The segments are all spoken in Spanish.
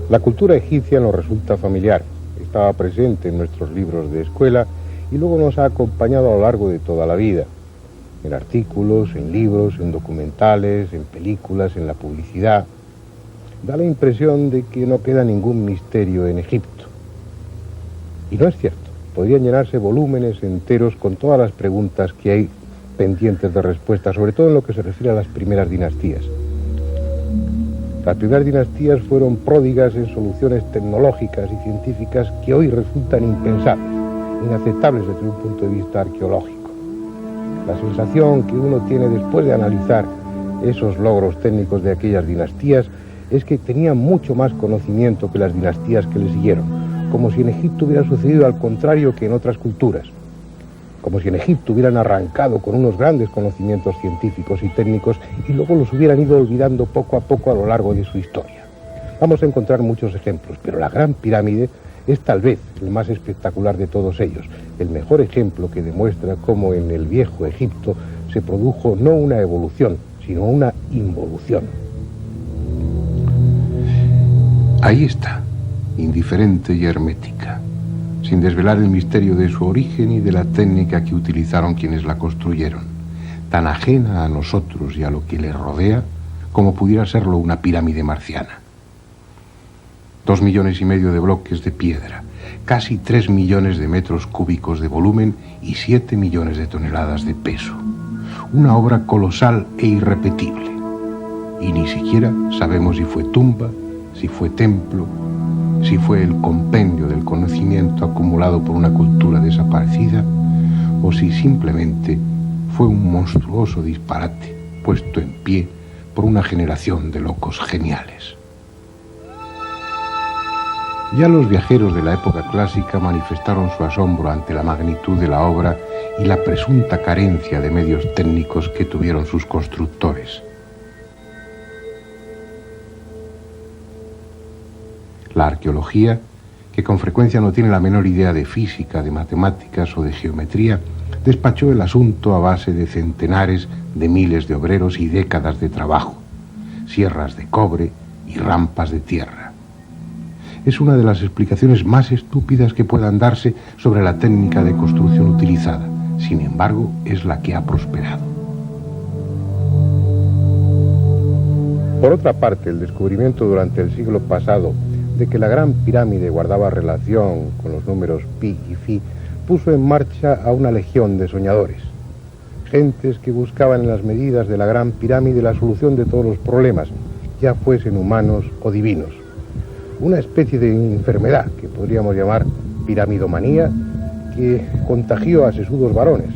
La cultura egipcia nos resulta familiar, estaba presente en nuestros libros de escuela y luego nos ha acompañado a lo largo de toda la vida, en artículos, en libros, en documentales, en películas, en la publicidad. Da la impresión de que no queda ningún misterio en Egipto. Y no es cierto, podrían llenarse volúmenes enteros con todas las preguntas que hay pendientes de respuesta, sobre todo en lo que se refiere a las primeras dinastías. Las primeras dinastías fueron pródigas en soluciones tecnológicas y científicas que hoy resultan impensables, inaceptables desde un punto de vista arqueológico. La sensación que uno tiene después de analizar esos logros técnicos de aquellas dinastías es que tenían mucho más conocimiento que las dinastías que le siguieron, como si en Egipto hubiera sucedido al contrario que en otras culturas, como si en Egipto hubieran arrancado con unos grandes conocimientos científicos y técnicos y luego los hubieran ido olvidando poco a poco a lo largo de su historia. Vamos a encontrar muchos ejemplos, pero la Gran Pirámide es tal vez el más espectacular de todos ellos, el mejor ejemplo que demuestra cómo en el viejo Egipto se produjo no una evolución, sino una involución. Ahí está, indiferente y hermética, sin desvelar el misterio de su origen y de la técnica que utilizaron quienes la construyeron, tan ajena a nosotros y a lo que le rodea como pudiera serlo una pirámide marciana. 2,5 millones de bloques de piedra, casi 3 millones de metros cúbicos de volumen y 7 millones de toneladas de peso. Una obra colosal e irrepetible. Y ni siquiera sabemos si fue tumba, si fue templo, si fue el compendio del conocimiento acumulado por una cultura desaparecida, o si simplemente fue un monstruoso disparate puesto en pie por una generación de locos geniales. Ya los viajeros de la época clásica manifestaron su asombro ante la magnitud de la obra y la presunta carencia de medios técnicos que tuvieron sus constructores. La arqueología, que con frecuencia no tiene la menor idea de física, de matemáticas o de geometría, despachó el asunto a base de centenares de miles de obreros y décadas de trabajo, sierras de cobre y rampas de tierra. Es una de las explicaciones más estúpidas que puedan darse sobre la técnica de construcción utilizada. Sin embargo, es la que ha prosperado. Por otra parte, el descubrimiento durante el siglo pasado de que la Gran Pirámide guardaba relación con los números pi y phi, puso en marcha a una legión de soñadores. Gentes que buscaban en las medidas de la Gran Pirámide la solución de todos los problemas, ya fuesen humanos o divinos. Una especie de enfermedad que podríamos llamar piramidomanía, que contagió a sesudos varones,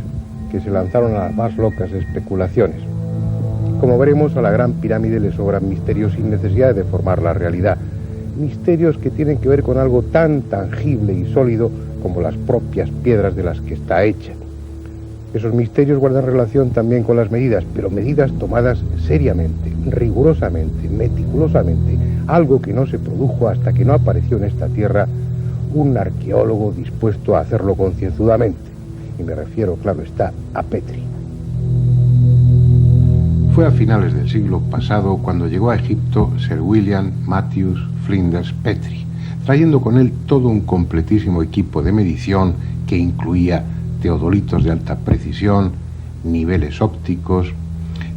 que se lanzaron a las más locas especulaciones. Como veremos, a la Gran Pirámide le sobran misterios sin necesidad de deformar la realidad, misterios que tienen que ver con algo tan tangible y sólido como las propias piedras de las que está hecha. Esos misterios guardan relación también con las medidas, pero medidas tomadas seriamente, rigurosamente, meticulosamente, algo que no se produjo hasta que no apareció en esta tierra un arqueólogo dispuesto a hacerlo concienzudamente. Y me refiero, claro está, a Petrie. Fue a finales del siglo pasado cuando llegó a Egipto Sir William Matthews Flinders Petrie, trayendo con él todo un completísimo equipo de medición que incluía teodolitos de alta precisión, niveles ópticos,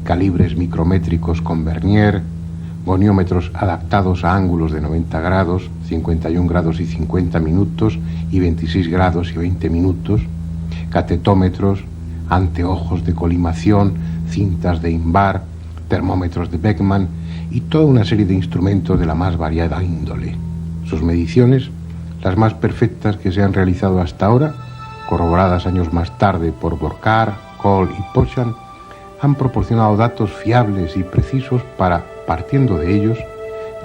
calibres micrométricos con vernier, goniómetros adaptados a ángulos de 90 grados, 51 grados y 50 minutos y 26 grados y 20 minutos, catetómetros, anteojos de colimación, cintas de Invar, termómetros de Beckman y toda una serie de instrumentos de la más variada índole. Sus mediciones, las más perfectas que se han realizado hasta ahora, corroboradas años más tarde por Burckhardt, Cole y Pochan, han proporcionado datos fiables y precisos para, partiendo de ellos,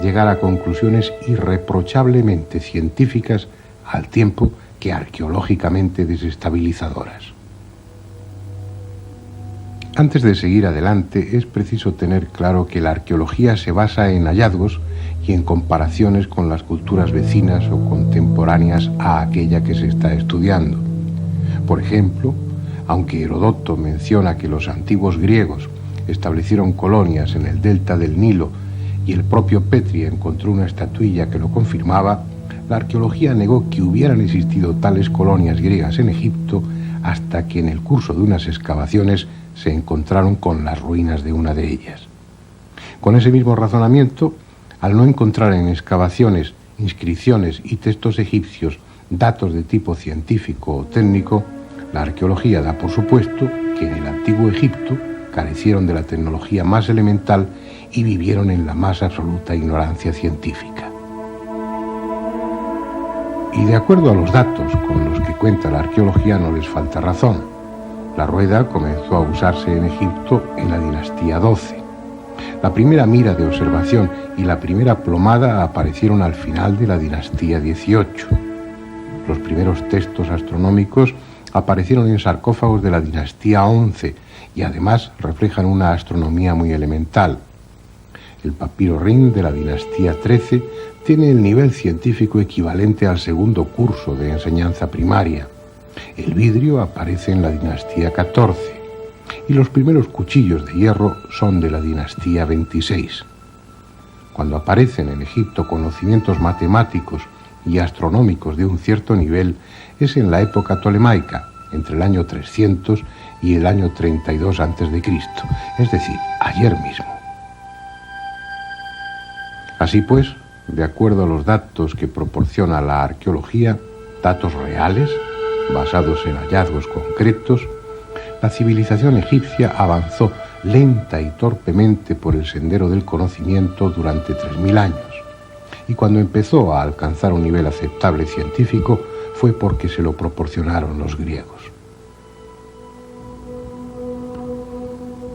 llegar a conclusiones irreprochablemente científicas al tiempo que arqueológicamente desestabilizadoras. Antes de seguir adelante, es preciso tener claro que la arqueología se basa en hallazgos y en comparaciones con las culturas vecinas o contemporáneas a aquella que se está estudiando. Por ejemplo, aunque Heródoto menciona que los antiguos griegos establecieron colonias en el delta del Nilo y el propio Petrie encontró una estatuilla que lo confirmaba, la arqueología negó que hubieran existido tales colonias griegas en Egipto hasta que en el curso de unas excavaciones se encontraron con las ruinas de una de ellas. Con ese mismo razonamiento, al no encontrar en excavaciones, inscripciones y textos egipcios datos de tipo científico o técnico, la arqueología da por supuesto que en el antiguo Egipto carecieron de la tecnología más elemental y vivieron en la más absoluta ignorancia científica. Y de acuerdo a los datos con los que cuenta la arqueología no les falta razón. La rueda comenzó a usarse en Egipto en la dinastía XII. La primera mira de observación y la primera plomada aparecieron al final de la dinastía XVIII. Los primeros textos astronómicos aparecieron en sarcófagos de la dinastía XI y además reflejan una astronomía muy elemental. El papiro Rin de la dinastía XIII tiene el nivel científico equivalente al segundo curso de enseñanza primaria. El vidrio aparece en la dinastía XIV y los primeros cuchillos de hierro son de la dinastía XXVI. Cuando aparecen en Egipto conocimientos matemáticos y astronómicos de un cierto nivel es en la época tolemaica, entre el año 300 y el año 32 a.C., es decir, ayer mismo. Así pues, de acuerdo a los datos que proporciona la arqueología, datos reales, basados en hallazgos concretos, la civilización egipcia avanzó lenta y torpemente por el sendero del conocimiento durante 3000 años, y cuando empezó a alcanzar un nivel aceptable científico fue porque se lo proporcionaron los griegos.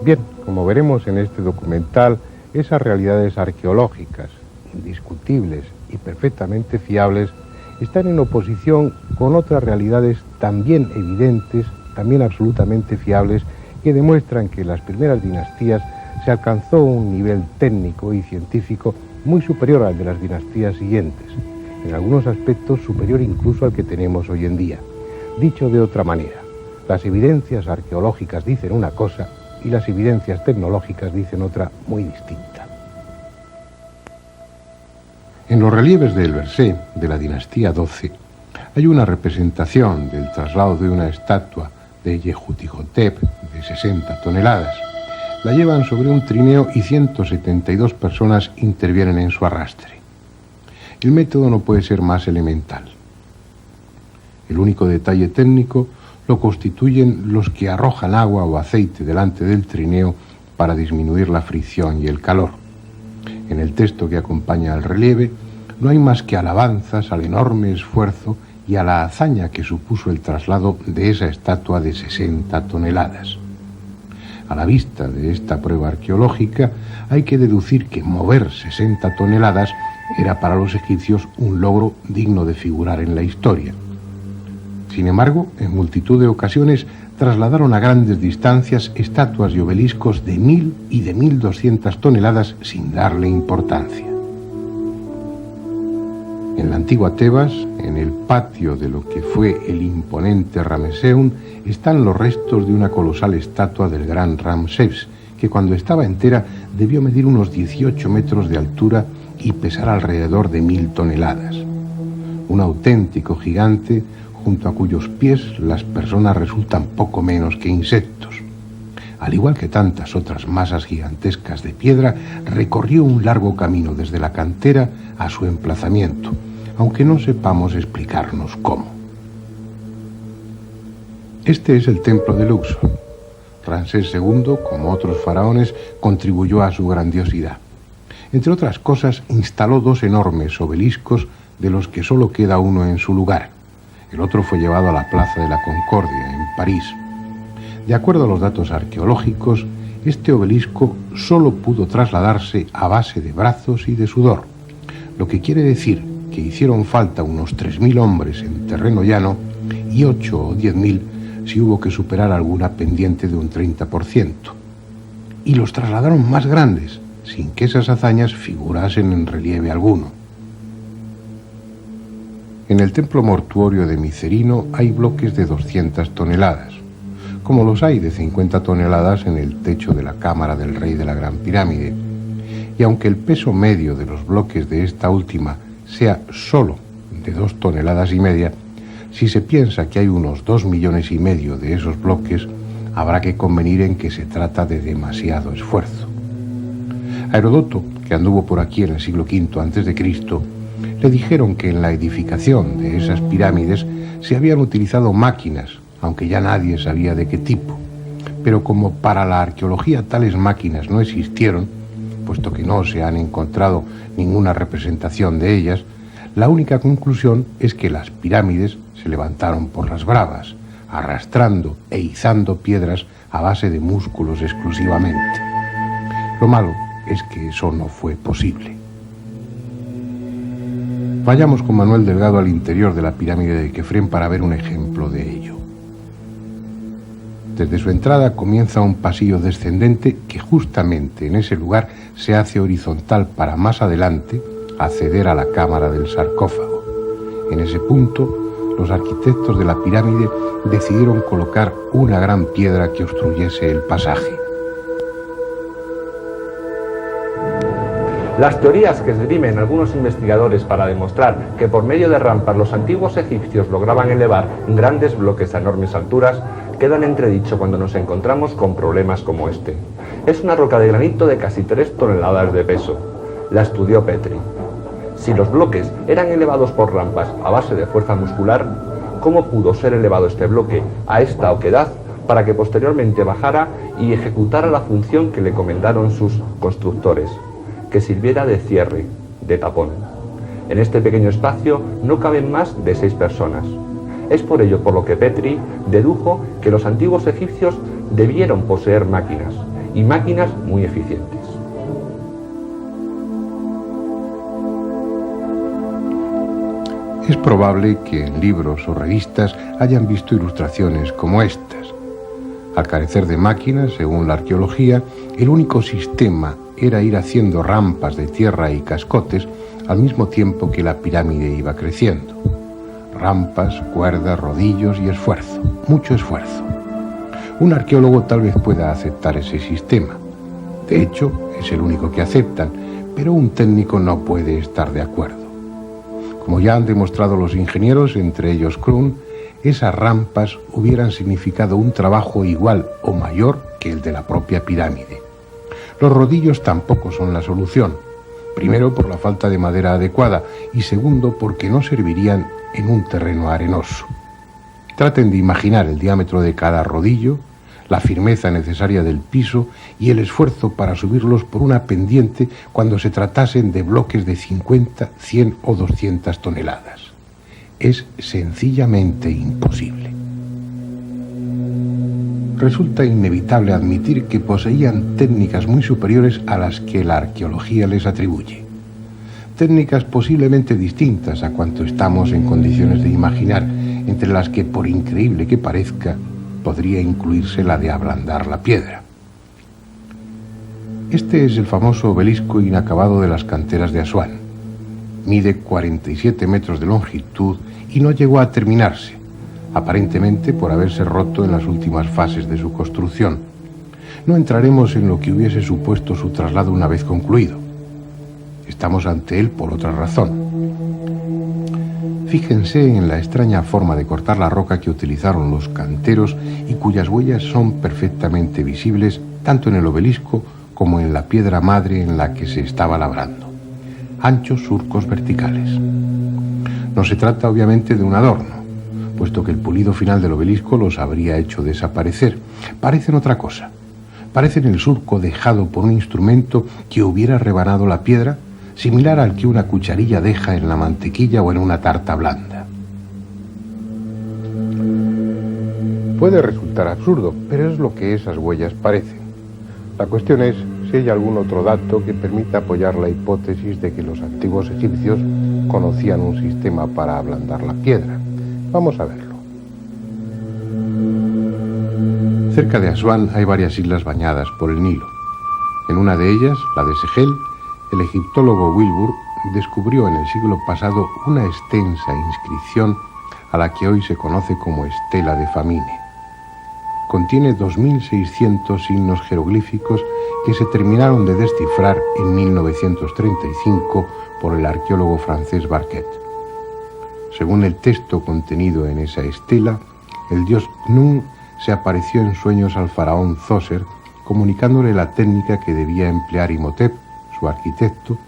Bien, como veremos en este documental, esas realidades arqueológicas, indiscutibles y perfectamente fiables, están en oposición con otras realidades también evidentes, también absolutamente fiables, que demuestran que en las primeras dinastías se alcanzó un nivel técnico y científico muy superior al de las dinastías siguientes, en algunos aspectos superior incluso al que tenemos hoy en día. Dicho de otra manera, las evidencias arqueológicas dicen una cosa y las evidencias tecnológicas dicen otra muy distinta. En los relieves del Bercé, de la dinastía XII, hay una representación del traslado de una estatua de Yehutihotep de 60 toneladas. La llevan sobre un trineo y 172 personas intervienen en su arrastre. El método no puede ser más elemental. El único detalle técnico lo constituyen los que arrojan agua o aceite delante del trineo para disminuir la fricción y el calor. En el texto que acompaña al relieve no hay más que alabanzas al enorme esfuerzo y a la hazaña que supuso el traslado de esa estatua de 60 toneladas. A la vista de esta prueba arqueológica hay que deducir que mover 60 toneladas era para los egipcios un logro digno de figurar en la historia. Sin embargo, en multitud de ocasiones trasladaron a grandes distancias estatuas y obeliscos de 1000 y de 1200 toneladas sin darle importancia. En la antigua Tebas, en el patio de lo que fue el imponente Rameseum, están los restos de una colosal estatua del gran Ramsés, que cuando estaba entera debió medir unos 18 metros de altura y pesar alrededor de 1000 toneladas. Un auténtico gigante junto a cuyos pies las personas resultan poco menos que insectos. Al igual que tantas otras masas gigantescas de piedra, recorrió un largo camino desde la cantera a su emplazamiento, aunque no sepamos explicarnos cómo. Este es el templo de Luxor. Ramsés II, como otros faraones, contribuyó a su grandiosidad. Entre otras cosas, instaló 2 enormes obeliscos de los que solo queda uno en su lugar. El otro fue llevado a la Plaza de la Concordia, en París. De acuerdo a los datos arqueológicos, este obelisco solo pudo trasladarse a base de brazos y de sudor, lo que quiere decir que hicieron falta unos 3000 hombres en terreno llano y 8 o 10.000 si hubo que superar alguna pendiente de un 30%. Y los trasladaron más grandes, sin que esas hazañas figurasen en relieve alguno. En el templo mortuorio de Micerino hay bloques de 200 toneladas, como los hay de 50 toneladas en el techo de la cámara del rey de la Gran Pirámide. y aunque el peso medio de los bloques de esta última sea solo de 2,5 toneladas, si se piensa que hay unos 2,5 millones de esos bloques, habrá que convenir en que se trata de demasiado esfuerzo. A Heródoto, que anduvo por aquí en el siglo V a.C., le dijeron que en la edificación de esas pirámides se habían utilizado máquinas, aunque ya nadie sabía de qué tipo. Pero como para la arqueología tales máquinas no existieron, puesto que no se han encontrado ninguna representación de ellas, la única conclusión es que las pirámides se levantaron por las bravas, arrastrando e izando piedras a base de músculos exclusivamente. Lo malo es que eso no fue posible. Vayamos con Manuel Delgado al interior de la pirámide de Kefren para ver un ejemplo de ello. Desde su entrada comienza un pasillo descendente que justamente en ese lugar se hace horizontal para más adelante acceder a la cámara del sarcófago. En ese punto, los arquitectos de la pirámide decidieron colocar una gran piedra que obstruyese el pasaje. Las teorías que esgrimen algunos investigadores para demostrar que por medio de rampas los antiguos egipcios lograban elevar grandes bloques a enormes alturas quedan entredicho cuando nos encontramos con problemas como este. Es una roca de granito de casi 3 toneladas de peso. La estudió Petri. Si los bloques eran elevados por rampas a base de fuerza muscular, ¿cómo pudo ser elevado este bloque a esta oquedad para que posteriormente bajara y ejecutara la función que le comendaron sus constructores? Que sirviera de cierre, de tapón. En este pequeño espacio no caben más de 6 personas. Es por ello por lo que Petri dedujo que los antiguos egipcios debieron poseer máquinas, y máquinas muy eficientes. Es probable que en libros o revistas hayan visto ilustraciones como estas. Al carecer de máquinas, según la arqueología, el único sistema era ir haciendo rampas de tierra y cascotes al mismo tiempo que la pirámide iba creciendo. Rampas, cuerdas, rodillos y esfuerzo, mucho esfuerzo. Un arqueólogo tal vez pueda aceptar ese sistema. De hecho, es el único que aceptan, pero un técnico no puede estar de acuerdo. Como ya han demostrado los ingenieros, entre ellos Krohn, esas rampas hubieran significado un trabajo igual o mayor que el de la propia pirámide. Los rodillos tampoco son la solución. Primero, por la falta de madera adecuada, y segundo, porque no servirían en un terreno arenoso. Traten de imaginar el diámetro de cada rodillo, la firmeza necesaria del piso y el esfuerzo para subirlos por una pendiente cuando se tratasen de bloques de 50, 100 o 200 toneladas. Es sencillamente imposible. Resulta inevitable admitir que poseían técnicas muy superiores a las que la arqueología les atribuye. Técnicas posiblemente distintas a cuanto estamos en condiciones de imaginar, entre las que, por increíble que parezca, podría incluirse la de ablandar la piedra. Este es el famoso obelisco inacabado de las canteras de Asuán. Mide 47 metros de longitud y no llegó a terminarse, aparentemente por haberse roto en las últimas fases de su construcción. No entraremos en lo que hubiese supuesto su traslado una vez concluido. Estamos ante él por otra razón. Fíjense en la extraña forma de cortar la roca que utilizaron los canteros y cuyas huellas son perfectamente visibles tanto en el obelisco como en la piedra madre en la que se estaba labrando. Anchos surcos verticales. No se trata obviamente de un adorno, puesto que el pulido final del obelisco los habría hecho desaparecer. Parecen otra cosa. Parecen el surco dejado por un instrumento que hubiera rebanado la piedra, similar al que una cucharilla deja en la mantequilla o en una tarta blanda. Puede resultar absurdo, pero es lo que esas huellas parecen. La cuestión es si hay algún otro dato que permita apoyar la hipótesis de que los antiguos egipcios conocían un sistema para ablandar la piedra. Vamos a verlo. Cerca de Asuán hay varias islas bañadas por el Nilo. En una de ellas, la de Segel, el egiptólogo Wilbur descubrió en el siglo pasado una extensa inscripción a la que hoy se conoce como Estela de Famine. Contiene 2.600 signos jeroglíficos que se terminaron de descifrar en 1935 por el arqueólogo francés Barquet. Según el texto contenido en esa estela, el dios Khnum se apareció en sueños al faraón Zoser, comunicándole la técnica que debía emplear Imhotep, su arquitecto,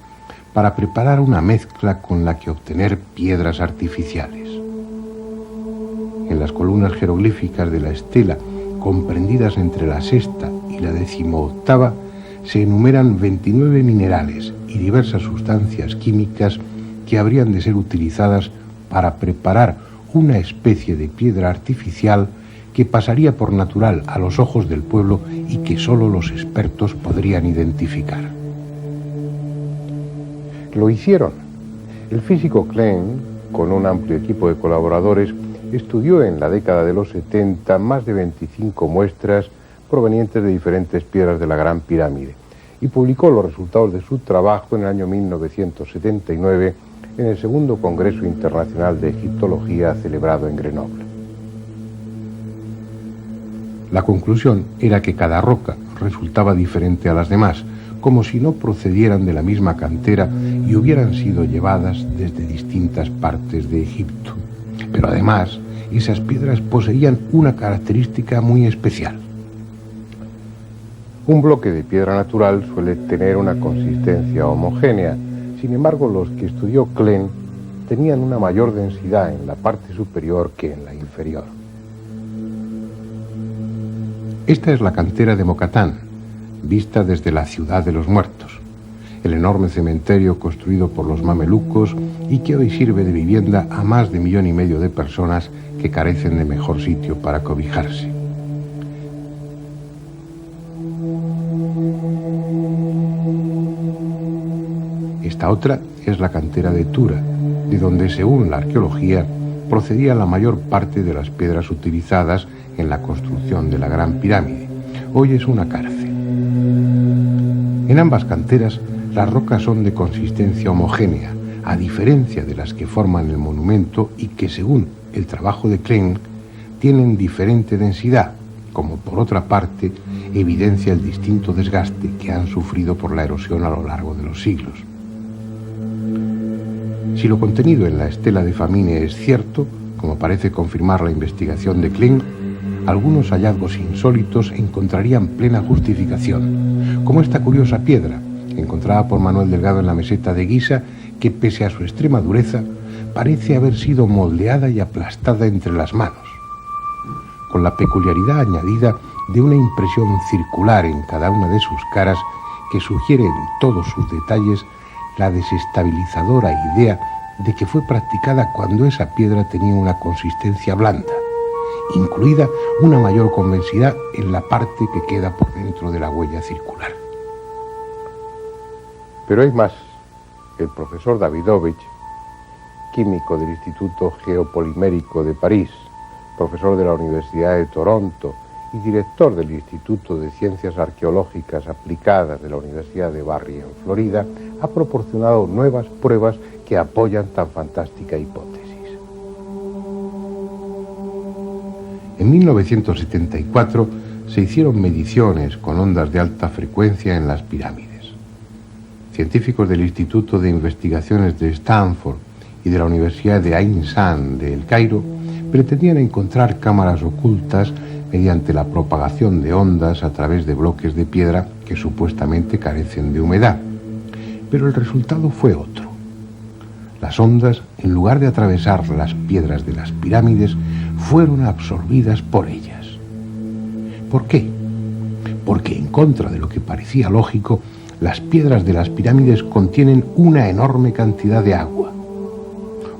para preparar una mezcla con la que obtener piedras artificiales. En las columnas jeroglíficas de la estela, comprendidas entre la sexta y la 18ª, se enumeran 29 minerales y diversas sustancias químicas que habrían de ser utilizadas para preparar una especie de piedra artificial que pasaría por natural a los ojos del pueblo y que solo los expertos podrían identificar. Lo hicieron. El físico Klein, con un amplio equipo de colaboradores, estudió en la década de los 70 más de 25 muestras provenientes de diferentes piedras de la Gran Pirámide y publicó los resultados de su trabajo en el año 1979 en el segundo Congreso Internacional de Egiptología celebrado en Grenoble. La conclusión era que cada roca resultaba diferente a las demás, como si no procedieran de la misma cantera y hubieran sido llevadas desde distintas partes de Egipto. Pero además, esas piedras poseían una característica muy especial. Un bloque de piedra natural suele tener una consistencia homogénea. Sin embargo, los que estudió Klein tenían una mayor densidad en la parte superior que en la inferior. Esta es la cantera de Mokatán, vista desde la ciudad de los muertos, el enorme cementerio construido por los mamelucos y que hoy sirve de vivienda a más de 1,5 millones de personas que carecen de mejor sitio para cobijarse. Esta otra es la cantera de Tura, de donde, según la arqueología, procedía la mayor parte de las piedras utilizadas en la construcción de la Gran Pirámide. Hoy es una cárcel. En ambas canteras, las rocas son de consistencia homogénea, a diferencia de las que forman el monumento y que, según el trabajo de Klein, tienen diferente densidad, como por otra parte evidencia el distinto desgaste que han sufrido por la erosión a lo largo de los siglos. Si lo contenido en la estela de Famine es cierto, como parece confirmar la investigación de Klein, algunos hallazgos insólitos encontrarían plena justificación, como esta curiosa piedra, encontrada por Manuel Delgado en la meseta de Guisa, que pese a su extrema dureza, parece haber sido moldeada y aplastada entre las manos, con la peculiaridad añadida de una impresión circular en cada una de sus caras que sugiere en todos sus detalles la desestabilizadora idea de que fue practicada cuando esa piedra tenía una consistencia blanda, incluida una mayor convexidad en la parte que queda por dentro de la huella circular. Pero hay más. El profesor Davidovich, químico del Instituto Geopolimérico de París, profesor de la Universidad de Toronto y director del Instituto de Ciencias Arqueológicas Aplicadas de la Universidad de Barry en Florida, ha proporcionado nuevas pruebas que apoyan tan fantástica hipótesis. En 1974 se hicieron mediciones con ondas de alta frecuencia en las pirámides. Científicos del Instituto de Investigaciones de Stanford y de la Universidad de Ain Sham de El Cairo pretendían encontrar cámaras ocultas mediante la propagación de ondas a través de bloques de piedra que supuestamente carecen de humedad. Pero el resultado fue otro. Las ondas, en lugar de atravesar las piedras de las pirámides, fueron absorbidas por ellas. ¿Por qué? Porque, en contra de lo que parecía lógico, las piedras de las pirámides contienen una enorme cantidad de agua.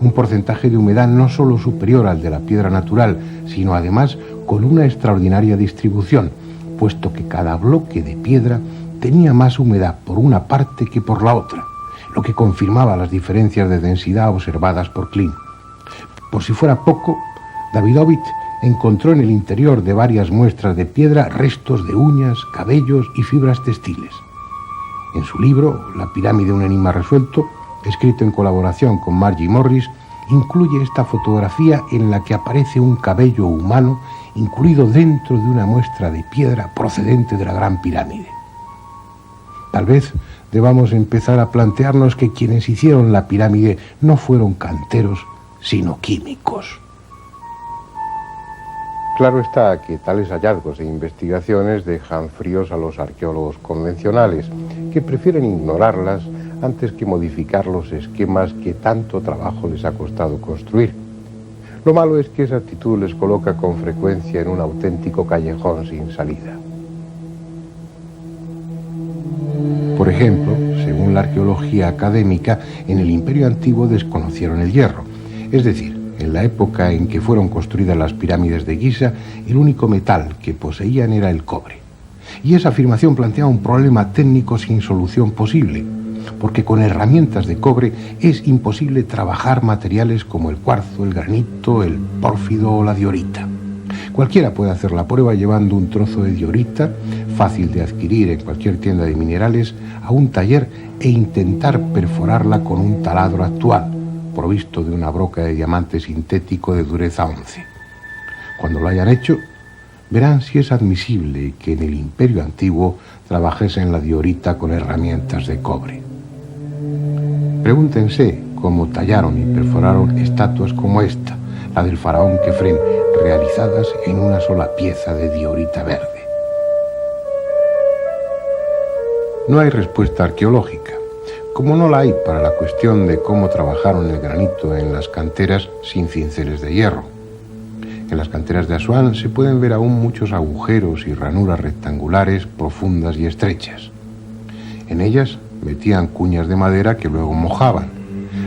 Un porcentaje de humedad no solo superior al de la piedra natural, sino además con una extraordinaria distribución, puesto que cada bloque de piedra tenía más humedad por una parte que por la otra, lo que confirmaba las diferencias de densidad observadas por Klein. Por si fuera poco, Davidovich encontró en el interior de varias muestras de piedra restos de uñas, cabellos y fibras textiles. En su libro, La pirámide, un enigma resuelto, escrito en colaboración con Margie Morris, incluye esta fotografía en la que aparece un cabello humano incluido dentro de una muestra de piedra procedente de la Gran Pirámide. Tal vez debamos empezar a plantearnos que quienes hicieron la pirámide no fueron canteros, sino químicos. Claro está que tales hallazgos e investigaciones dejan fríos a los arqueólogos convencionales, que prefieren ignorarlas antes que modificar los esquemas que tanto trabajo les ha costado construir. Lo malo es que esa actitud les coloca con frecuencia en un auténtico callejón sin salida. Por ejemplo, según la arqueología académica, en el Imperio Antiguo desconocieron el hierro. Es decir, en la época en que fueron construidas las pirámides de Giza, el único metal que poseían era el cobre. Y esa afirmación plantea un problema técnico sin solución posible, porque con herramientas de cobre es imposible trabajar materiales como el cuarzo, el granito, el pórfido o la diorita. Cualquiera puede hacer la prueba llevando un trozo de diorita, fácil de adquirir en cualquier tienda de minerales, a un taller e intentar perforarla con un taladro actual, provisto de una broca de diamante sintético de dureza 11. Cuando lo hayan hecho, verán si es admisible que en el Imperio Antiguo trabajesen la diorita con herramientas de cobre. Pregúntense cómo tallaron y perforaron estatuas como esta, la del faraón Kefren, realizadas en una sola pieza de diorita verde. No hay respuesta arqueológica, como no la hay para la cuestión de cómo trabajaron el granito en las canteras sin cinceles de hierro. En las canteras de Asuán se pueden ver aún muchos agujeros y ranuras rectangulares profundas y estrechas. En ellas metían cuñas de madera que luego mojaban.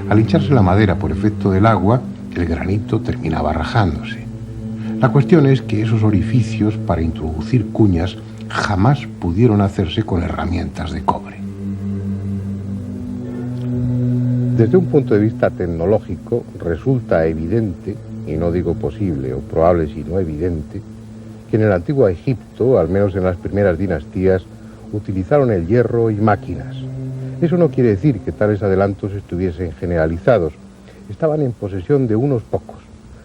Al hincharse la madera por efecto del agua, el granito terminaba rajándose. La cuestión es que esos orificios para introducir cuñas jamás pudieron hacerse con herramientas de cobre. Desde un punto de vista tecnológico, resulta evidente, y no digo posible o probable sino evidente, que en el antiguo Egipto, al menos en las primeras dinastías, utilizaron el hierro y máquinas. Eso no quiere decir que tales adelantos estuviesen generalizados. Estaban en posesión de unos pocos,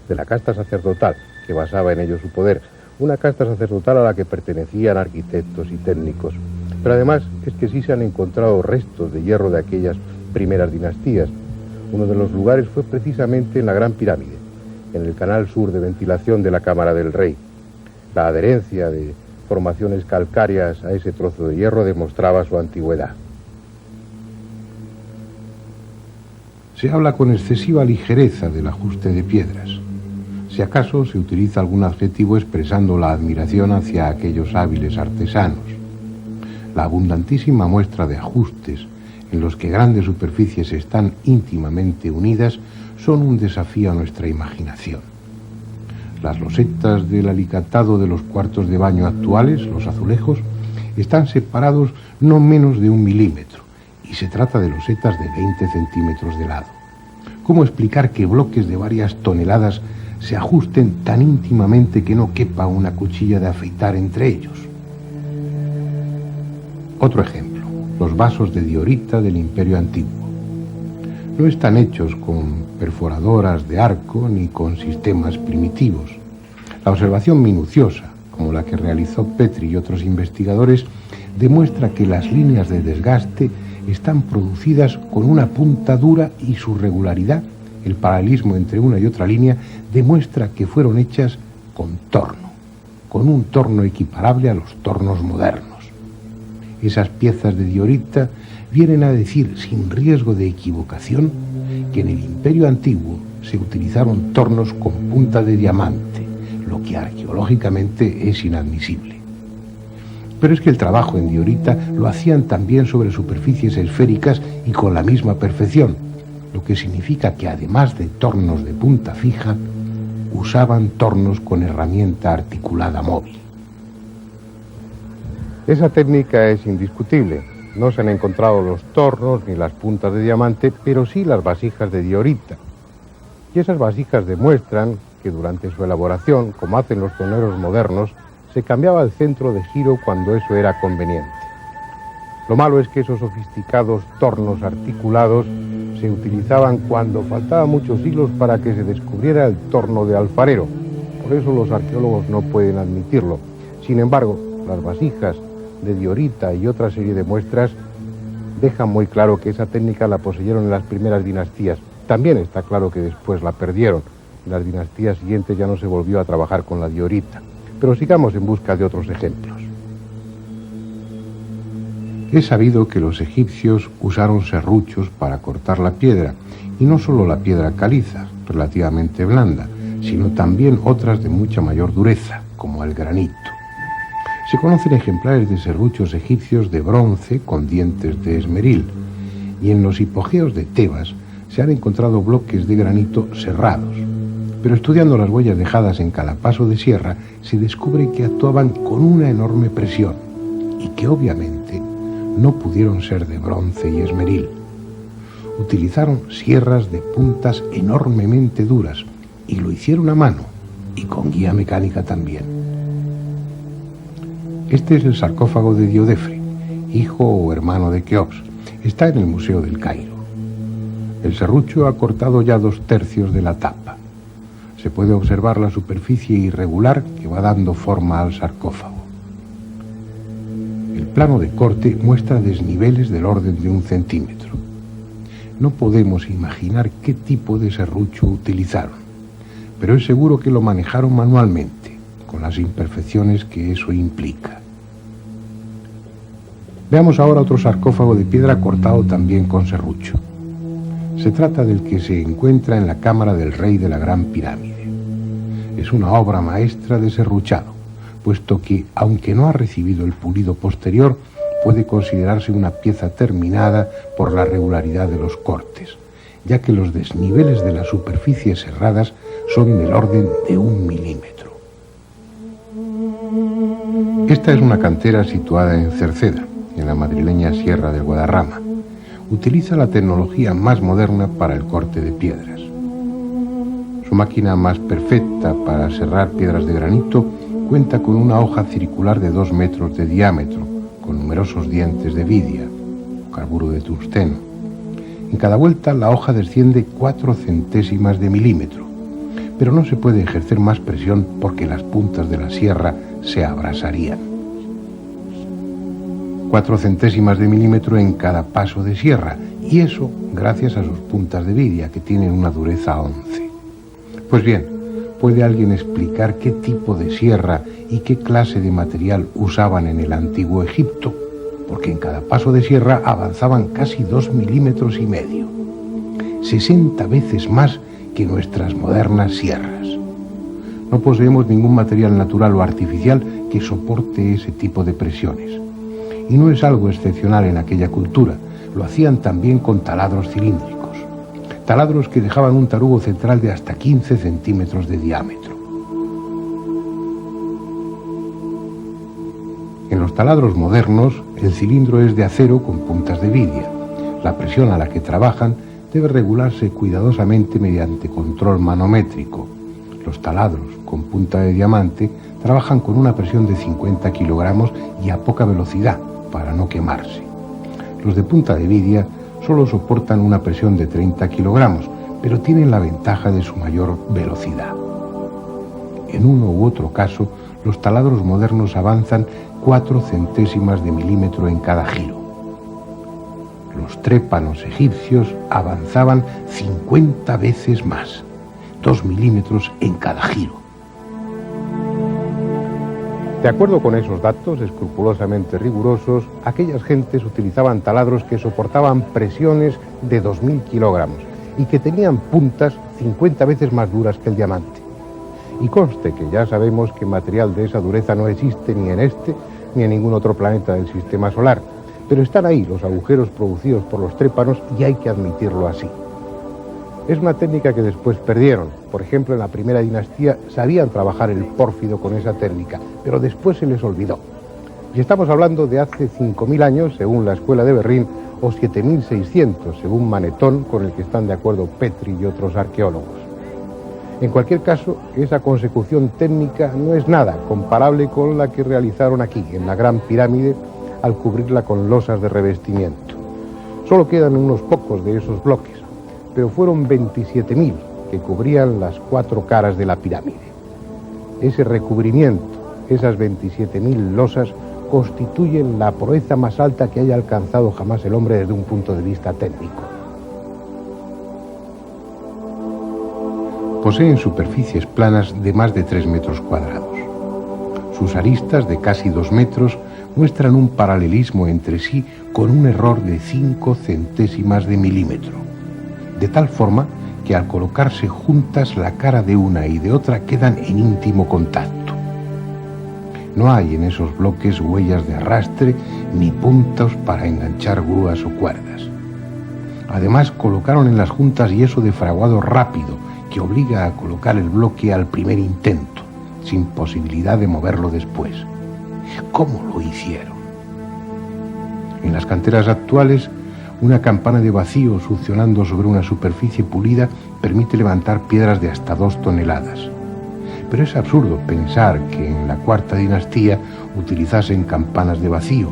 de la casta sacerdotal, que basaba en ello su poder, una casta sacerdotal a la que pertenecían arquitectos y técnicos. Pero además es que sí se han encontrado restos de hierro de aquellas primeras dinastías. Uno de los lugares fue precisamente en la Gran Pirámide, en el canal sur de ventilación de la Cámara del Rey. La adherencia de formaciones calcáreas a ese trozo de hierro demostraba su antigüedad. Se habla con excesiva ligereza del ajuste de piedras. Si acaso se utiliza algún adjetivo expresando la admiración hacia aquellos hábiles artesanos. La abundantísima muestra de ajustes en los que grandes superficies están íntimamente unidas son un desafío a nuestra imaginación. Las losetas del alicatado de los cuartos de baño actuales, los azulejos, están separados no menos de 1 milímetro y se trata de losetas de 20 centímetros de lado. ¿Cómo explicar que bloques de varias toneladas se ajusten tan íntimamente que no quepa una cuchilla de afeitar entre ellos? Otro ejemplo, los vasos de diorita del Imperio Antiguo. No están hechos con perforadoras de arco ni con sistemas primitivos. La observación minuciosa, como la que realizó Petri y otros investigadores, demuestra que las líneas de desgaste están producidas con una punta dura y su regularidad, el paralelismo entre una y otra línea, demuestra que fueron hechas con torno, con un torno equiparable a los tornos modernos. Esas piezas de diorita vienen a decir, sin riesgo de equivocación, que en el Imperio Antiguo se utilizaron tornos con punta de diamante, lo que arqueológicamente es inadmisible. Pero es que el trabajo en diorita lo hacían también sobre superficies esféricas y con la misma perfección, lo que significa que además de tornos de punta fija, usaban tornos con herramienta articulada móvil. Esa técnica es indiscutible. No se han encontrado los tornos ni las puntas de diamante, pero sí las vasijas de diorita. Y esas vasijas demuestran que durante su elaboración, como hacen los toneros modernos, se cambiaba el centro de giro cuando eso era conveniente. Lo malo es que esos sofisticados tornos articulados se utilizaban cuando faltaban muchos siglos para que se descubriera el torno de alfarero. Por eso los arqueólogos no pueden admitirlo. Sin embargo, las vasijas de diorita y otra serie de muestras deja muy claro que esa técnica la poseyeron en las primeras dinastías. También está claro que después la perdieron. En las dinastías siguientes ya no se volvió a trabajar con la diorita. Pero sigamos en busca de otros ejemplos. Es sabido que los egipcios usaron serruchos para cortar la piedra, y no solo la piedra caliza, relativamente blanda, sino también otras de mucha mayor dureza, como el granito. Se conocen ejemplares de serruchos egipcios de bronce con dientes de esmeril, y en los hipogeos de Tebas se han encontrado bloques de granito serrados. Pero estudiando las huellas dejadas en cada paso de sierra, se descubre que actuaban con una enorme presión, y que obviamente no pudieron ser de bronce y esmeril. Utilizaron sierras de puntas enormemente duras, y lo hicieron a mano, y con guía mecánica también. Este es el sarcófago de Diodefre, hijo o hermano de Keops. Está en el Museo del Cairo. El serrucho ha cortado ya 2/3 de la tapa. Se puede observar la superficie irregular que va dando forma al sarcófago. El plano de corte muestra desniveles del orden de 1 centímetro. No podemos imaginar qué tipo de serrucho utilizaron, pero es seguro que lo manejaron manualmente, con las imperfecciones que eso implica. Veamos ahora otro sarcófago de piedra cortado también con serrucho. Se trata del que se encuentra en la cámara del rey de la Gran Pirámide. Es una obra maestra de serruchado, puesto que, aunque no ha recibido el pulido posterior, puede considerarse una pieza terminada por la regularidad de los cortes, ya que los desniveles de las superficies serradas son del orden de 1 milímetro. Esta es una cantera situada en Cerceda, en la madrileña Sierra del Guadarrama. Utiliza la tecnología más moderna para el corte de piedras. Su máquina más perfecta para serrar piedras de granito cuenta con una hoja circular de 2 metros de diámetro, con numerosos dientes de vidia, carburo de tungsteno. En cada vuelta la hoja desciende 4 centésimas de milímetro, pero no se puede ejercer más presión porque las puntas de la sierra se abrasarían. 4 centésimas de milímetro en cada paso de sierra, y eso gracias a sus puntas de vidia, que tienen una dureza 11. Pues bien, ¿puede alguien explicar qué tipo de sierra y qué clase de material usaban en el antiguo Egipto? Porque en cada paso de sierra avanzaban casi 2,5 milímetros, 60 veces más que nuestras modernas sierras. No poseemos ningún material natural o artificial que soporte ese tipo de presiones. Y no es algo excepcional en aquella cultura, lo hacían también con taladros cilíndricos. Taladros que dejaban un tarugo central de hasta 15 centímetros de diámetro. En los taladros modernos, el cilindro es de acero con puntas de vidia. La presión a la que trabajan debe regularse cuidadosamente mediante control manométrico. Los taladros con punta de diamante trabajan con una presión de 50 kilogramos y a poca velocidad para no quemarse. Los de punta de vidia solo soportan una presión de 30 kilogramos, pero tienen la ventaja de su mayor velocidad. En uno u otro caso, los taladros modernos avanzan 4 centésimas de milímetro en cada giro. Los trépanos egipcios avanzaban 50 veces más, 2 milímetros en cada giro. De acuerdo con esos datos escrupulosamente rigurosos, aquellas gentes utilizaban taladros que soportaban presiones de 2.000 kilogramos y que tenían puntas 50 veces más duras que el diamante. Y conste que ya sabemos que material de esa dureza no existe ni en este ni en ningún otro planeta del sistema solar, pero están ahí los agujeros producidos por los trépanos y hay que admitirlo así. Es una técnica que después perdieron. Por ejemplo, en la primera dinastía sabían trabajar el pórfido con esa técnica, pero después se les olvidó. Y estamos hablando de hace 5.000 años, según la Escuela de Berlín, o 7.600, según Manetón, con el que están de acuerdo Petri y otros arqueólogos. En cualquier caso, esa consecución técnica no es nada comparable con la que realizaron aquí, en la Gran Pirámide, al cubrirla con losas de revestimiento. Solo quedan unos pocos de esos bloques, pero fueron 27.000 que cubrían las 4 caras de la pirámide. Ese recubrimiento, esas 27.000 losas, constituyen la proeza más alta que haya alcanzado jamás el hombre desde un punto de vista técnico. Poseen superficies planas de más de 3 metros cuadrados. Sus aristas, de casi 2 metros, muestran un paralelismo entre sí con un error de 5 centésimas de milímetro, de tal forma que al colocarse juntas la cara de una y de otra quedan en íntimo contacto. No hay en esos bloques huellas de arrastre ni puntos para enganchar grúas o cuerdas. Además, colocaron en las juntas yeso de fraguado rápido que obliga a colocar el bloque al primer intento, sin posibilidad de moverlo después. ¿Cómo lo hicieron? En las canteras actuales, una campana de vacío succionando sobre una superficie pulida permite levantar piedras de hasta 2 toneladas. Pero es absurdo pensar que en la cuarta dinastía utilizasen campanas de vacío.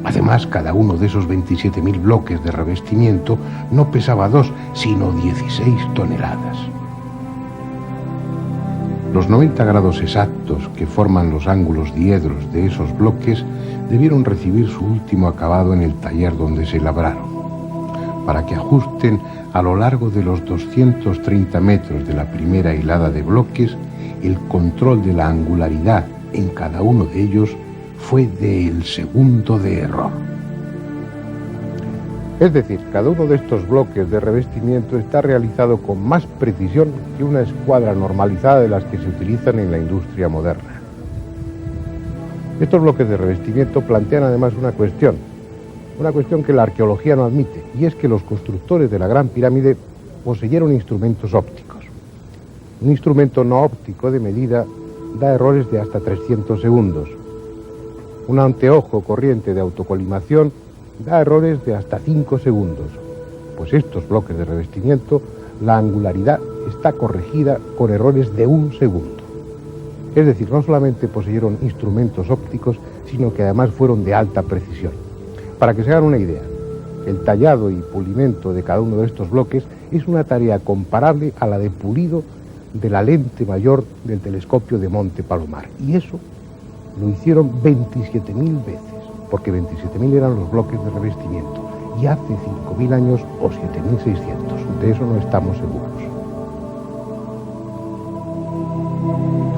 Además, cada uno de esos 27.000 bloques de revestimiento no pesaba 2, sino 16 toneladas. Los 90 grados exactos que forman los ángulos diedros de esos bloques debieron recibir su último acabado en el taller donde se labraron, para que ajusten a lo largo de los 230 metros de la primera hilada de bloques. El control de la angularidad en cada uno de ellos fue del segundo de error. Es decir, cada uno de estos bloques de revestimiento está realizado con más precisión que una escuadra normalizada de las que se utilizan en la industria moderna. Estos bloques de revestimiento plantean además una cuestión que la arqueología no admite, y es que los constructores de la Gran Pirámide poseyeron instrumentos ópticos. Un instrumento no óptico de medida da errores de hasta 300 segundos. Un anteojo corriente de autocolimación da errores de hasta 5 segundos. Pues estos bloques de revestimiento, la angularidad está corregida con errores de 1 segundo. Es decir, no solamente poseyeron instrumentos ópticos, sino que además fueron de alta precisión. Para que se hagan una idea, el tallado y pulimento de cada uno de estos bloques es una tarea comparable a la de pulido de la lente mayor del telescopio de Monte Palomar. Y eso lo hicieron 27.000 veces, porque 27.000 eran los bloques de revestimiento, y hace 5.000 años o 7.600, de eso no estamos seguros.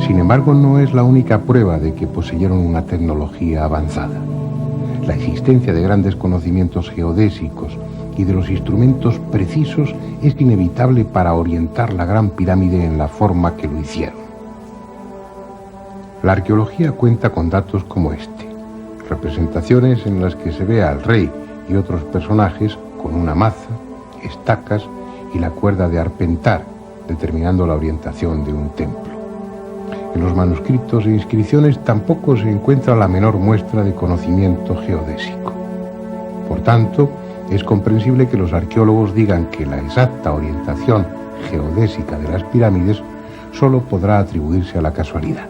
Sin embargo, no es la única prueba de que poseyeron una tecnología avanzada. La existencia de grandes conocimientos geodésicos y de los instrumentos precisos es inevitable para orientar la Gran Pirámide en la forma que lo hicieron. La arqueología cuenta con datos como este: representaciones en las que se ve al rey y otros personajes con una maza, estacas y la cuerda de arpentar, determinando la orientación de un templo. En los manuscritos e inscripciones tampoco se encuentra la menor muestra de conocimiento geodésico. Por tanto, es comprensible que los arqueólogos digan que la exacta orientación geodésica de las pirámides solo podrá atribuirse a la casualidad.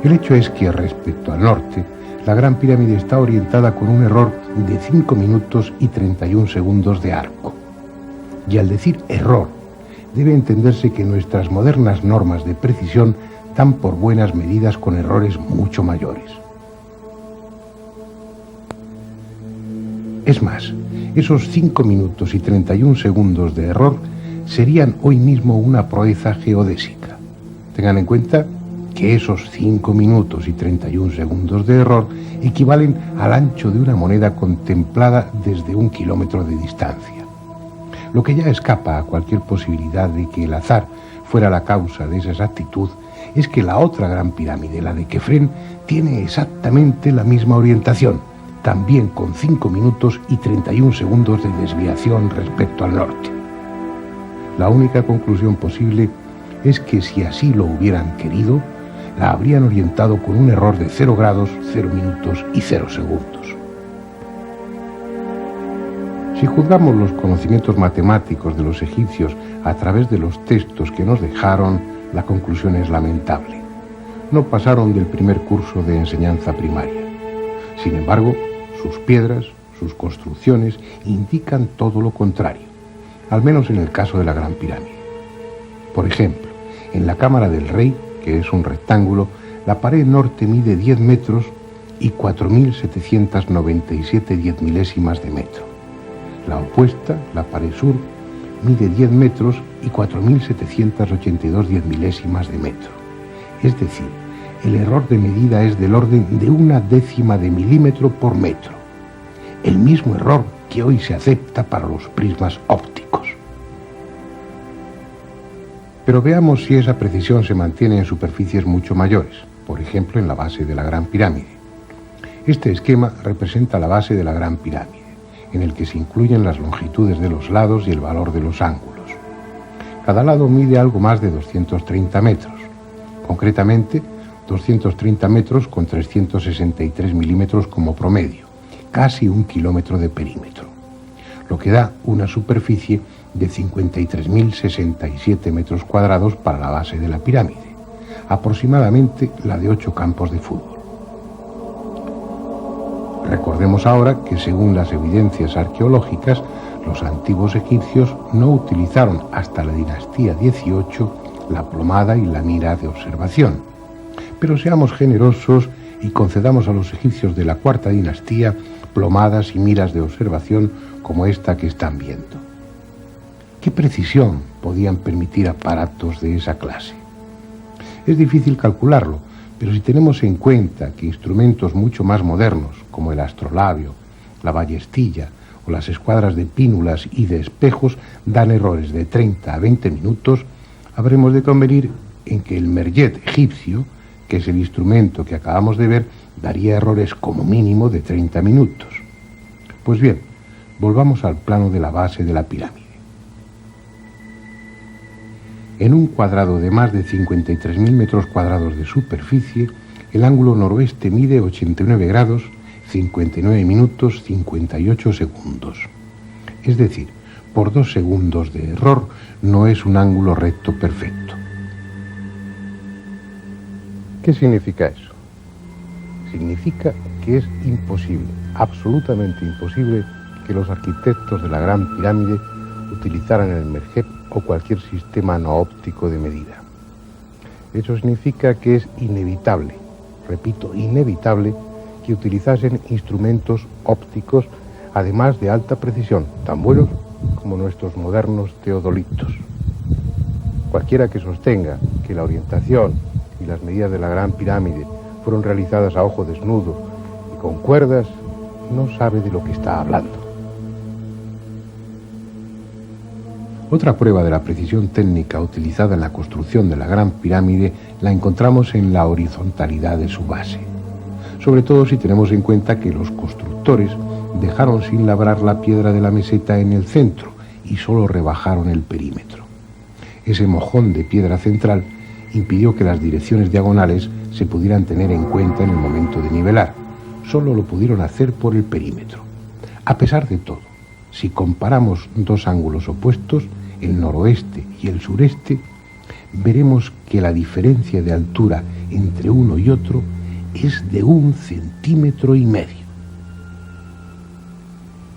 El hecho es que, respecto al norte, la Gran Pirámide está orientada con un error de 5 minutos y 31 segundos de arco. Y al decir error, debe entenderse que nuestras modernas normas de precisión dan por buenas medidas con errores mucho mayores. Es más, esos 5 minutos y 31 segundos de error serían hoy mismo una proeza geodésica. Tengan en cuenta que esos 5 minutos y 31 segundos de error equivalen al ancho de una moneda contemplada desde 1 kilómetro de distancia. Lo que ya escapa a cualquier posibilidad de que el azar fuera la causa de esa exactitud es que la otra Gran Pirámide, la de Kefren, tiene exactamente la misma orientación, también con 5 minutos y 31 segundos de desviación respecto al norte. La única conclusión posible es que si así lo hubieran querido, la habrían orientado con un error de 0 grados, 0 minutos y 0 segundos. Si juzgamos los conocimientos matemáticos de los egipcios a través de los textos que nos dejaron, la conclusión es lamentable. No pasaron del primer curso de enseñanza primaria. Sin embargo, sus piedras, sus construcciones indican todo lo contrario, al menos en el caso de la Gran Pirámide. Por ejemplo, en la Cámara del Rey, que es un rectángulo, la pared norte mide 10 metros y 4.797 diezmilésimas de metro. La opuesta, la pared sur, mide 10 metros y 4.782 diezmilésimas de metro. Es decir, el error de medida es del orden de 1/10 de milímetro por metro. El mismo error que hoy se acepta para los prismas ópticos. Pero veamos si esa precisión se mantiene en superficies mucho mayores, por ejemplo en la base de la Gran Pirámide. Este esquema representa la base de la Gran Pirámide, en el que se incluyen las longitudes de los lados y el valor de los ángulos. Cada lado mide algo más de 230 metros, concretamente 230 metros con 363 milímetros como promedio, casi 1 kilómetro de perímetro, lo que da una superficie de 53.067 metros cuadrados para la base de la pirámide, aproximadamente la de 8 campos de fútbol. Recordemos ahora que según las evidencias arqueológicas, los antiguos egipcios no utilizaron hasta la dinastía XVIII la plomada y la mira de observación. Pero seamos generosos y concedamos a los egipcios de la cuarta dinastía plomadas y miras de observación como esta que están viendo. ¿Qué precisión podían permitir aparatos de esa clase? Es difícil calcularlo, pero si tenemos en cuenta que instrumentos mucho más modernos, como el astrolabio, la ballestilla o las escuadras de pínulas y de espejos, dan errores de 30 a 20 minutos, habremos de convenir en que el merjet egipcio, que es el instrumento que acabamos de ver, daría errores como mínimo de 30 minutos. Pues bien, volvamos al plano de la base de la pirámide. En un cuadrado de más de 53.000 metros cuadrados de superficie, el ángulo noroeste mide 89 grados, 59 minutos, 58 segundos. Es decir, por 2 segundos de error no es un ángulo recto perfecto. ¿Qué significa eso? Significa que es imposible, absolutamente imposible, que los arquitectos de la Gran Pirámide utilizaran el merjet o cualquier sistema no óptico de medida. Eso significa que es inevitable, repito, inevitable, que utilizasen instrumentos ópticos, además de alta precisión, tan buenos como nuestros modernos teodolitos. Cualquiera que sostenga que la orientación y las medidas de la Gran Pirámide fueron realizadas a ojo desnudo y con cuerdas, no sabe de lo que está hablando. Otra prueba de la precisión técnica utilizada en la construcción de la Gran Pirámide la encontramos en la horizontalidad de su base, sobre todo si tenemos en cuenta que los constructores dejaron sin labrar la piedra de la meseta en el centro y solo rebajaron el perímetro. Ese mojón de piedra central impidió que las direcciones diagonales se pudieran tener en cuenta en el momento de nivelar. Solo lo pudieron hacer por el perímetro. A pesar de todo, si comparamos dos ángulos opuestos, el noroeste y el sureste, veremos que la diferencia de altura entre uno y otro es de 1,5 centímetros.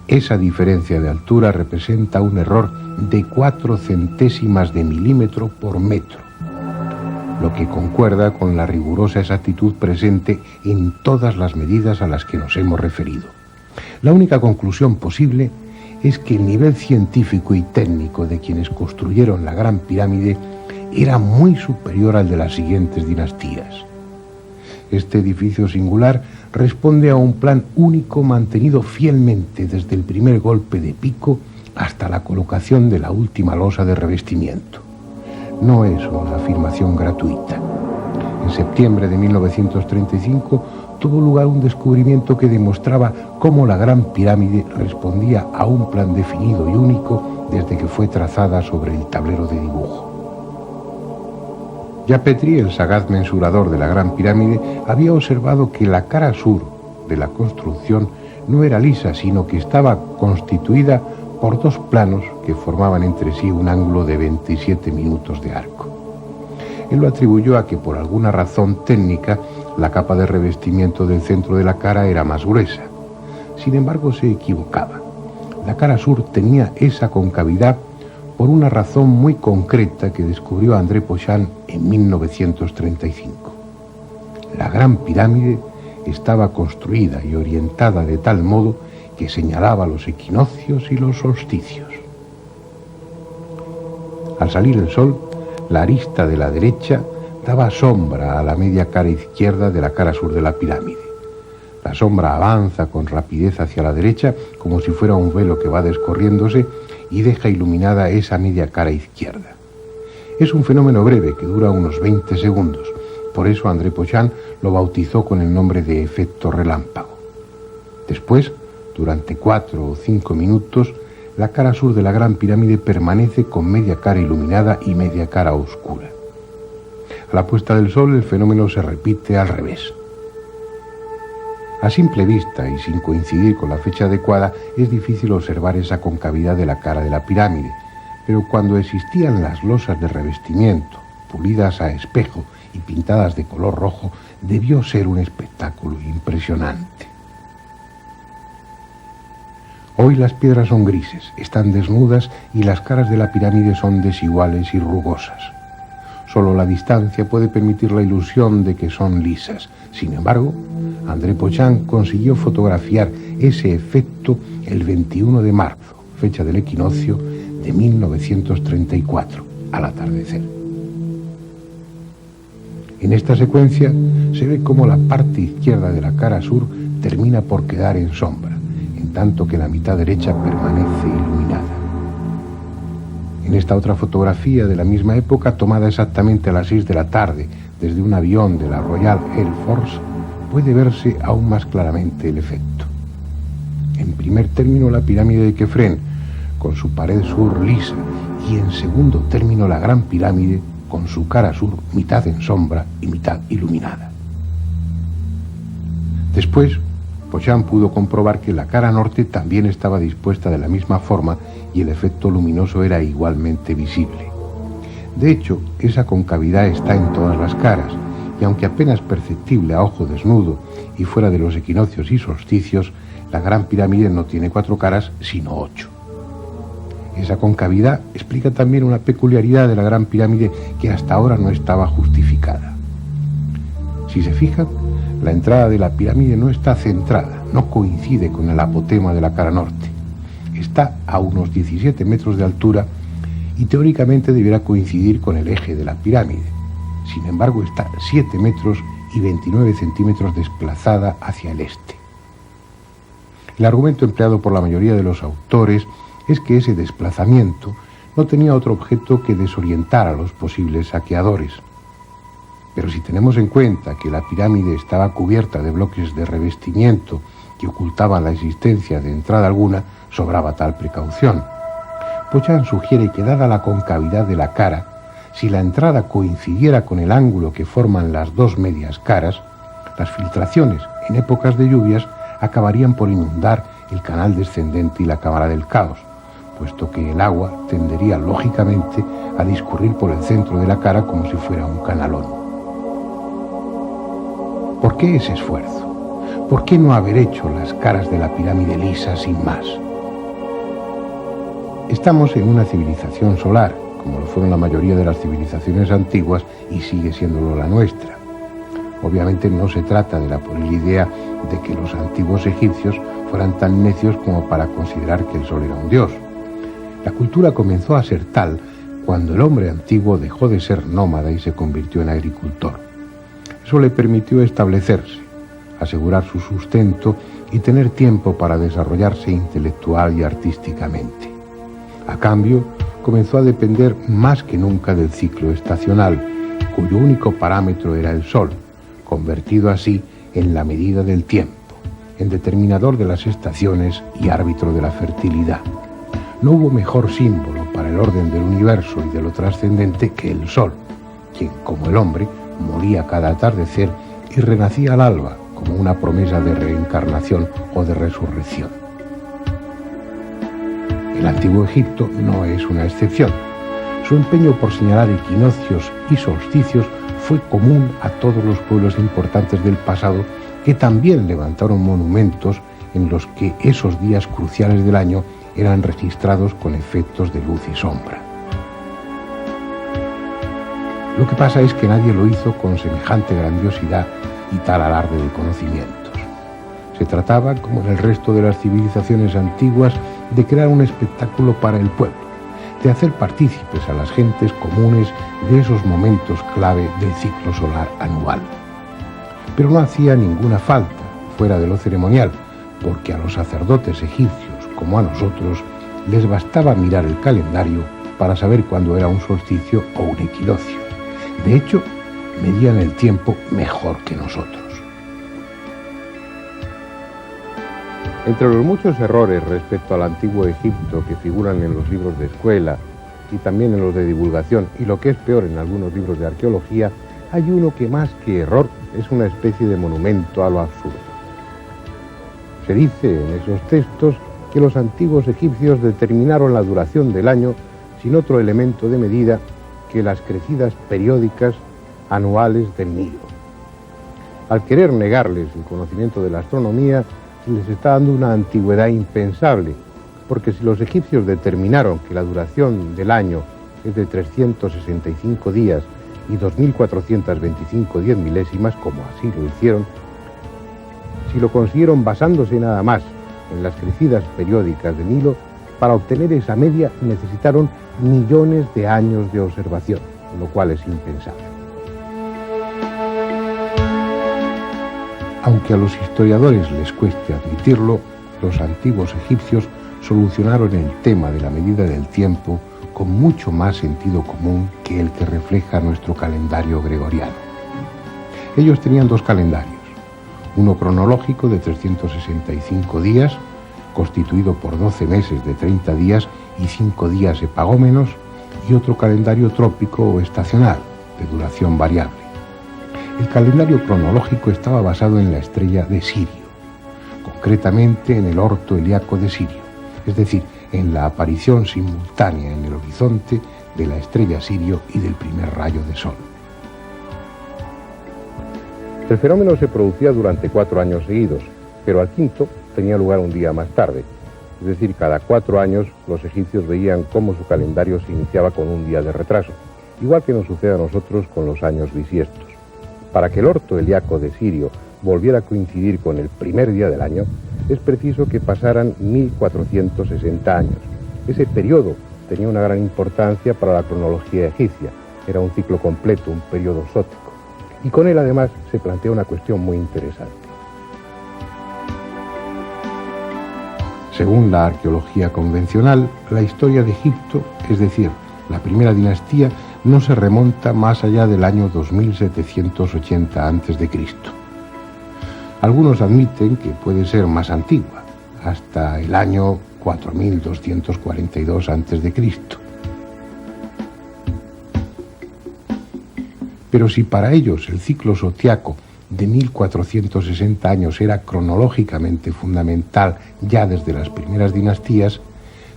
Esa diferencia de altura representa un error de 4 centésimas de milímetro por metro, lo que concuerda con la rigurosa exactitud presente en todas las medidas a las que nos hemos referido. La única conclusión posible es que el nivel científico y técnico de quienes construyeron la Gran Pirámide era muy superior al de las siguientes dinastías. Este edificio singular responde a un plan único mantenido fielmente desde el primer golpe de pico hasta la colocación de la última losa de revestimiento. No es una afirmación gratuita. En septiembre de 1935 tuvo lugar un descubrimiento que demostraba cómo la Gran Pirámide respondía a un plan definido y único desde que fue trazada sobre el tablero de dibujo. Ya Petrie, el sagaz mensurador de la Gran Pirámide, había observado que la cara sur de la construcción no era lisa, sino que estaba constituida por dos planos que formaban entre sí un ángulo de 27 minutos de arco. Él lo atribuyó a que por alguna razón técnica la capa de revestimiento del centro de la cara era más gruesa. Sin embargo, se equivocaba. La cara sur tenía esa concavidad por una razón muy concreta que descubrió André Pochon en 1935. La Gran Pirámide estaba construida y orientada de tal modo que señalaba los equinoccios y los solsticios. Al salir el sol, la arista de la derecha daba sombra a la media cara izquierda de la cara sur de la pirámide. La sombra avanza con rapidez hacia la derecha como si fuera un velo que va descorriéndose y deja iluminada esa media cara izquierda. Es un fenómeno breve que dura unos 20 segundos. Por eso André Pochant lo bautizó con el nombre de efecto relámpago. Después, durante 4 o 5 minutos, la cara sur de la Gran Pirámide permanece con media cara iluminada y media cara oscura. A la puesta del sol el fenómeno se repite al revés. A simple vista y sin coincidir con la fecha adecuada es difícil observar esa concavidad de la cara de la pirámide, pero cuando existían las losas de revestimiento, pulidas a espejo y pintadas de color rojo, debió ser un espectáculo impresionante. Hoy las piedras son grises, están desnudas y las caras de la pirámide son desiguales y rugosas. Solo la distancia puede permitir la ilusión de que son lisas. Sin embargo, André Pochant consiguió fotografiar ese efecto el 21 de marzo, fecha del equinoccio de 1934, al atardecer. En esta secuencia se ve cómo la parte izquierda de la cara sur termina por quedar en sombra, en tanto que la mitad derecha permanece iluminada. En esta otra fotografía de la misma época, tomada exactamente a las 6 de la tarde desde un avión de la Royal Air Force, puede verse aún más claramente el efecto. En primer término, la pirámide de Kefren, con su pared sur lisa, y en segundo término, la Gran Pirámide, con su cara sur mitad en sombra y mitad iluminada. Después, Pochant pudo comprobar que la cara norte también estaba dispuesta de la misma forma y el efecto luminoso era igualmente visible. De hecho, esa concavidad está en todas las caras, y aunque apenas perceptible a ojo desnudo y fuera de los equinoccios y solsticios, la Gran Pirámide no tiene 4 caras, sino 8. Esa concavidad explica también una peculiaridad de la Gran Pirámide que hasta ahora no estaba justificada. Si se fijan, la entrada de la pirámide no está centrada, no coincide con el apotema de la cara norte. Está a unos 17 metros de altura y teóricamente debiera coincidir con el eje de la pirámide. Sin embargo, está 7 metros y 29 centímetros desplazada hacia el este. El argumento empleado por la mayoría de los autores es que ese desplazamiento no tenía otro objeto que desorientar a los posibles saqueadores. Pero si tenemos en cuenta que la pirámide estaba cubierta de bloques de revestimiento que ocultaban la existencia de entrada alguna, sobraba tal precaución. Pochant sugiere que, dada la concavidad de la cara, si la entrada coincidiera con el ángulo que forman las dos medias caras, las filtraciones en épocas de lluvias acabarían por inundar el canal descendente y la cámara del caos, puesto que el agua tendería lógicamente a discurrir por el centro de la cara como si fuera un canalón. ¿Por qué ese esfuerzo? ¿Por qué no haber hecho las caras de la pirámide lisas sin más? Estamos en una civilización solar, como lo fueron la mayoría de las civilizaciones antiguas, y sigue siéndolo la nuestra. Obviamente no se trata de la pueril idea de que los antiguos egipcios fueran tan necios como para considerar que el sol era un dios. La cultura comenzó a ser tal cuando el hombre antiguo dejó de ser nómada y se convirtió en agricultor. Eso le permitió establecerse, asegurar su sustento y tener tiempo para desarrollarse intelectual y artísticamente. A cambio, comenzó a depender más que nunca del ciclo estacional, cuyo único parámetro era el sol, convertido así en la medida del tiempo, en determinador de las estaciones y árbitro de la fertilidad. No hubo mejor símbolo para el orden del universo y de lo trascendente que el sol, quien, como el hombre, moría cada atardecer y renacía al alba como una promesa de reencarnación o de resurrección. El antiguo Egipto no es una excepción. Su empeño por señalar equinoccios y solsticios fue común a todos los pueblos importantes del pasado, que también levantaron monumentos en los que esos días cruciales del año eran registrados con efectos de luz y sombra. Lo que pasa es que nadie lo hizo con semejante grandiosidad y tal alarde de conocimiento. Se trataba, como en el resto de las civilizaciones antiguas, de crear un espectáculo para el pueblo, de hacer partícipes a las gentes comunes de esos momentos clave del ciclo solar anual. Pero no hacía ninguna falta, fuera de lo ceremonial, porque a los sacerdotes egipcios, como a nosotros, les bastaba mirar el calendario para saber cuándo era un solsticio o un equinoccio. De hecho, medían el tiempo mejor que nosotros. Entre los muchos errores respecto al antiguo Egipto que figuran en los libros de escuela y también en los de divulgación, y lo que es peor en algunos libros de arqueología, hay uno que más que error es una especie de monumento a lo absurdo. Se dice en esos textos que los antiguos egipcios determinaron la duración del año sin otro elemento de medida que las crecidas periódicas anuales del Nilo. Al querer negarles el conocimiento de la astronomía, se les está dando una antigüedad impensable, porque si los egipcios determinaron que la duración del año es de 365 días y 2.425 10 milésimas, como así lo hicieron, si lo consiguieron basándose nada más en las crecidas periódicas del Nilo, para obtener esa media necesitaron millones de años de observación, lo cual es impensable. Aunque a los historiadores les cueste admitirlo, los antiguos egipcios solucionaron el tema de la medida del tiempo con mucho más sentido común que el que refleja nuestro calendario gregoriano. Ellos tenían dos calendarios, uno cronológico de 365 días, constituido por 12 meses de 30 días y 5 días epagómenos, y otro calendario trópico o estacional, de duración variable. El calendario cronológico estaba basado en la estrella de Sirio, concretamente en el orto helíaco de Sirio, es decir, en la aparición simultánea en el horizonte de la estrella Sirio y del primer rayo de sol. El fenómeno se producía durante 4 años seguidos, pero al quinto tenía lugar un día más tarde. Es decir, cada 4 años los egipcios veían cómo su calendario se iniciaba con un día de retraso, igual que nos sucede a nosotros con los años bisiestos. Para que el orto helíaco de Sirio volviera a coincidir con el primer día del año, es preciso que pasaran 1460 años. Ese periodo tenía una gran importancia para la cronología egipcia. Era un ciclo completo, un periodo exótico. Y con él además se plantea una cuestión muy interesante. Según la arqueología convencional, la historia de Egipto, es decir, la primera dinastía, no se remonta más allá del año 2780 a.C. Algunos admiten que puede ser más antigua, hasta el año 4242 a.C. Pero si para ellos el ciclo zodiaco de 1460 años era cronológicamente fundamental ya desde las primeras dinastías,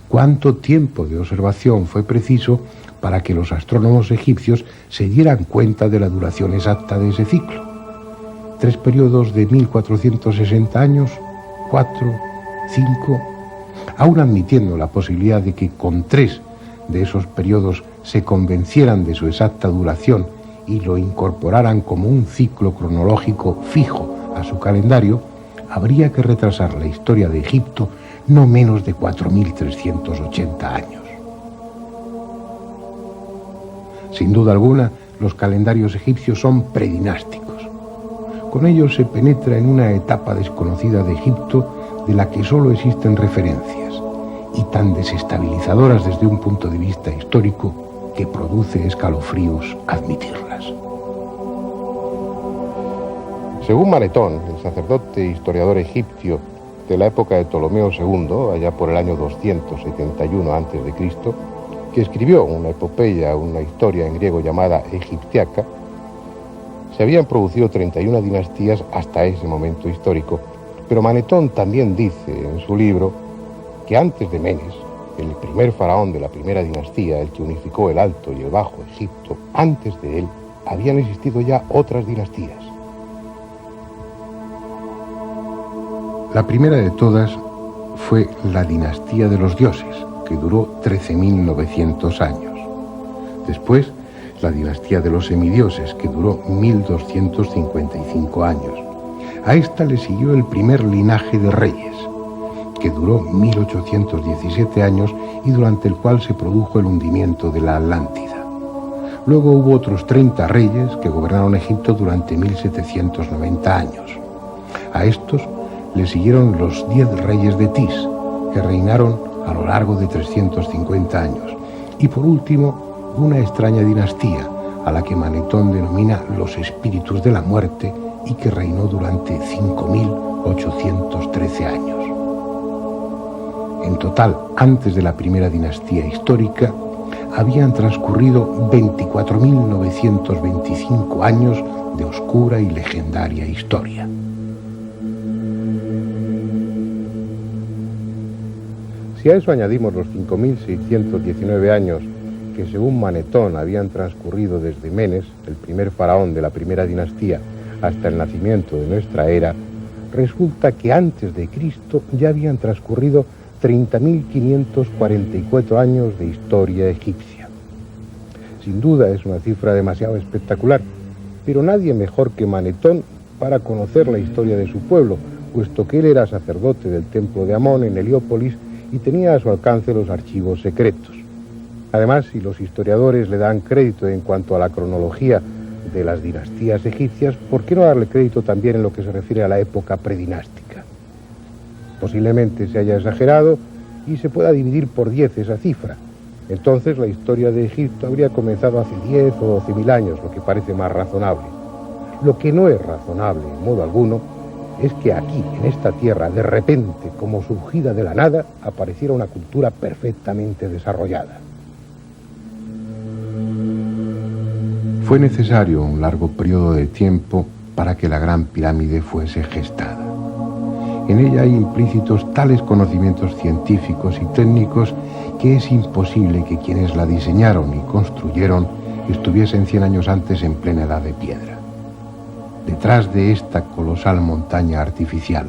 ¿cuánto tiempo de observación fue preciso para que los astrónomos egipcios se dieran cuenta de la duración exacta de ese ciclo? 3 periodos de 1460 años, 4, 5, aún admitiendo la posibilidad de que con 3 de esos periodos se convencieran de su exacta duración y lo incorporaran como un ciclo cronológico fijo a su calendario, habría que retrasar la historia de Egipto no menos de 4380 años. Sin duda alguna, los calendarios egipcios son predinásticos. Con ellos se penetra en una etapa desconocida de Egipto de la que solo existen referencias, y tan desestabilizadoras desde un punto de vista histórico que produce escalofríos admitirlas. Según Manetón, el sacerdote e historiador egipcio de la época de Ptolomeo II, allá por el año 271 a.C., que escribió una epopeya, una historia en griego llamada Egiptiaca, se habían producido 31 dinastías hasta ese momento histórico, pero Manetón también dice en su libro que antes de Menes, el primer faraón de la primera dinastía, el que unificó el Alto y el Bajo Egipto, antes de él habían existido ya otras dinastías. La primera de todas fue la dinastía de los dioses, que duró 13.900 años. Después, la dinastía de los semidioses, que duró 1.255 años. A esta le siguió el primer linaje de reyes, que duró 1817 años y durante el cual se produjo el hundimiento de la Atlántida. Luego hubo otros 30 reyes que gobernaron Egipto durante 1790 años. A estos le siguieron los 10 reyes de Tis, que reinaron a lo largo de 350 años. Y por último, una extraña dinastía, a la que Manetón denomina los espíritus de la muerte y que reinó durante 5.813 años. En total, antes de la primera dinastía histórica, habían transcurrido 24.925 años de oscura y legendaria historia. Si a eso añadimos los 5.619 años que según Manetón habían transcurrido desde Menes, el primer faraón de la primera dinastía, hasta el nacimiento de nuestra era, resulta que antes de Cristo ya habían transcurrido 30.544 años de historia egipcia. Sin duda es una cifra demasiado espectacular, pero nadie mejor que Manetón para conocer la historia de su pueblo, puesto que él era sacerdote del templo de Amón en Heliópolis y tenía a su alcance los archivos secretos. Además, si los historiadores le dan crédito en cuanto a la cronología de las dinastías egipcias, ¿por qué no darle crédito también en lo que se refiere a la época predinástica? Posiblemente se haya exagerado y se pueda dividir por 10 esa cifra. Entonces la historia de Egipto habría comenzado hace 10 o 12.000 años, lo que parece más razonable. Lo que no es razonable, en modo alguno, es que aquí, en esta tierra, de repente, como surgida de la nada, apareciera una cultura perfectamente desarrollada. Fue necesario un largo periodo de tiempo para que la Gran Pirámide fuese gestada. En ella hay implícitos tales conocimientos científicos y técnicos que es imposible que quienes la diseñaron y construyeron estuviesen 100 años antes en plena edad de piedra. Detrás de esta colosal montaña artificial,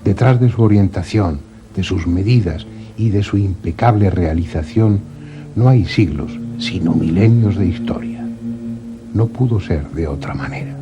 detrás de su orientación, de sus medidas y de su impecable realización, no hay siglos, sino milenios de historia. No pudo ser de otra manera.